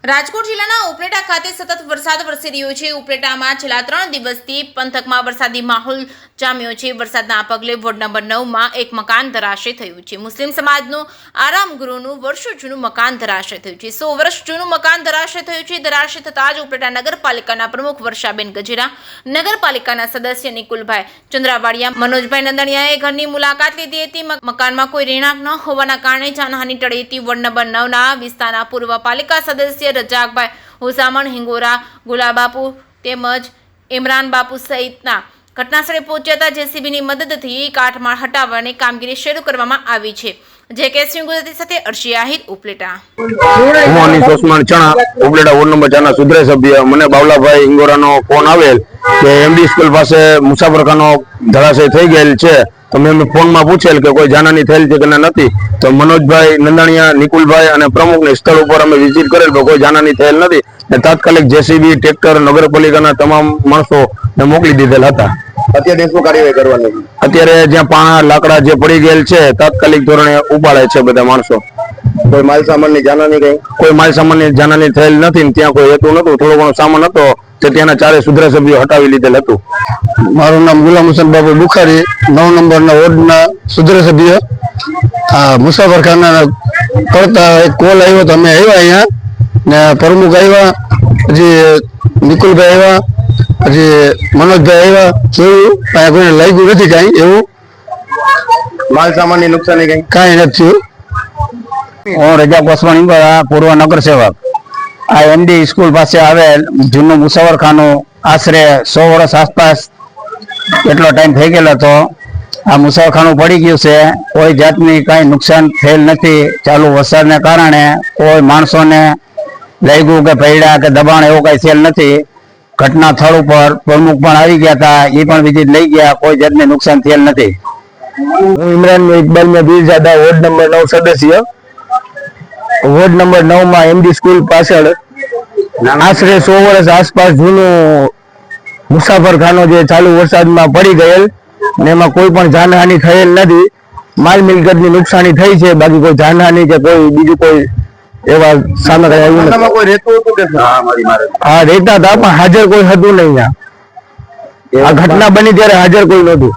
રાજકોટ જિલ્લાના ઉપલેટા ખાતે સતત વરસાદ વરસી રહ્યો છે। ઉપલેટામાં છેલ્લા 3 દિવસથી પંથકમાં વરસાદી માહોલ જામ્યો છે। વરસાદના પગલે વોર્ડ નંબર 9માં એક મકાન ધરાશય થયું છે। મુસ્લિમ સમાજનું આરામ ગૃહનું વર્ષો જૂનું મકાન ધરાશય થયું છે। 100 વર્ષ જૂનું મકાન ધરાશય થયું છે। ધરાશય થતાં જ ઉપલેટા નગરપાલિકાના પ્રમુખ વર્ષાબેન ગજેરા, નગરપાલિકાના સદસ્ય નિકુલભાઈ ચંદ્રાવાડિયા, મનોજભાઈ નંદણિયાએ ઘરની મુલાકાત લીધી હતી। મકાનમાં કોઈ રહેણાંક ન હોવાના કારણે જાનહાનિ ટળી હતી। વોર્ડ નંબર 9ના વિસ્તારના પૂર્વ પાલિકા સદસ્ય રજાકભાઈ હુસામણ, હિંગોરા ગુલાબાપુ તેમજ ઇમરાન બાપુ સહિતના ઘટનાસ્થળે પહોંચ્યા હતા। જેસીબીની મદદથી કાટમાળ હટાવવાની કામગીરી શરૂ કરવામાં આવી છે। જે કેસરી ગુજરાતી સાથે અર્શી આહિર, ઉપલેટા। મોની સોસમાન ચણા ઉપલેટા વોર્ડ નંબર 4 ના સુધરે સભ્ય મને બાવલાભાઈ હિંગોરાનો ફોન આવેલ કે એમડી સ્કૂલ પાસે મુસાફરખાનો ધરાશય થઈ ગયેલ છે। તો મેં ફોનમાં પૂછેલ કે કોઈ જાનહાની થયેલ છે કે નથી। તો મનોજભાઈ નંદાણીયા, નિકુલભાઈ અને પ્રમુખને સ્થળ ઉપર અમે વિઝિટ કરેલ તો કોઈ જાનહાની થયેલ નથી ને તાત્કાલિક જેસીબી, ટ્રેક્ટર, નગરપાલિકાના તમામ માણસોને મોકલી દીધેલ હતા। અત્યારે શું કાર્યવાહી કરવાની? અત્યારે જ્યાં પાણા લાકડા જે પડી ગયેલ છે તાત્કાલિક ધોરણે ઉપાડે છે બધા માણસો। કોઈ માલ સામાનની જાનહાની કઈ? કોઈ માલ સામાનની જાનહાની થયેલ નથી ને ત્યાં કોઈ હેતુ નતું। થોડો ઘણો સામાન હતો તે ત્યાંના 4 સુધરા સભ્યો હટાવી લીધેલ હતું। મારું નામ ગુલામ હુસેન બાબુ બુખારી, 9 નંબરના વોર્ડના સુધરા સભ્ય। આ મુસાફરખાના પડતા એક કોલ આવ્યો તો અમે આવ્યા અહીંયા ને પ્રમુખ આવ્યા, પછી નિકુલભાઈ આવ્યા, પછી મનોજભાઈ આવ્યા, જોયું ત્યાં કોઈને લાગ્યું નથી કાંઈ એવું। માલ સામાનની નુકસાની કઈ? કાંઈ નથી થયું। હું રજાક ઓસમાણ, પૂર્વ નગર સેવક। આ એમડી સ્કૂલ પાસે આવેલ જૂનું મુસાફરખાનું આશરે 100 વર્ષ આસપાસ એટલો ટાઈમ થઈ ગયેલો હતો। આ મુસાફરખાનું પડી ગયું છે। કોઈ જાતની કાંઈ નુકસાન થયેલ નથી। ચાલુ વરસાદને કારણે કોઈ માણસોને લાગ્યું કે પૈડા કે દબાણ એવું કાંઈ થયેલ નથી। ઘટના સ્થળ ઉપર પ્રમુખ પણ આવી ગયા હતા, એ પણ વિઝિટ લઈ ગયા, કોઈ જાતને નુકસાન થયેલ નથી। હું ઇમરાન ઇકબાલ મીરજાદા, વોર્ડ નંબર 9 સદસ્ય। વોર્ડ નંબર 9માં એમડી સ્કૂલ પાછળ આશરે 100 વર્ષ આસપાસ જૂનું મુસાફરખાનો જે ચાલુ વરસાદમાં પડી ગયેલ ને એમાં કોઈ પણ જાનહાની થયેલ નથી। માલ મિલકતની નુકસાની થઈ છે, બાકી કોઈ જાનહાની કે કોઈ બીજું કોઈ એવા સામે કઈ આવ્યું નથી। કોઈ રહેતું હતું કે? હા, રહેતા હતા પણ હાજર કોઈ હતું નહીં। આ ઘટના બની ત્યારે હાજર કોઈ નહોતું।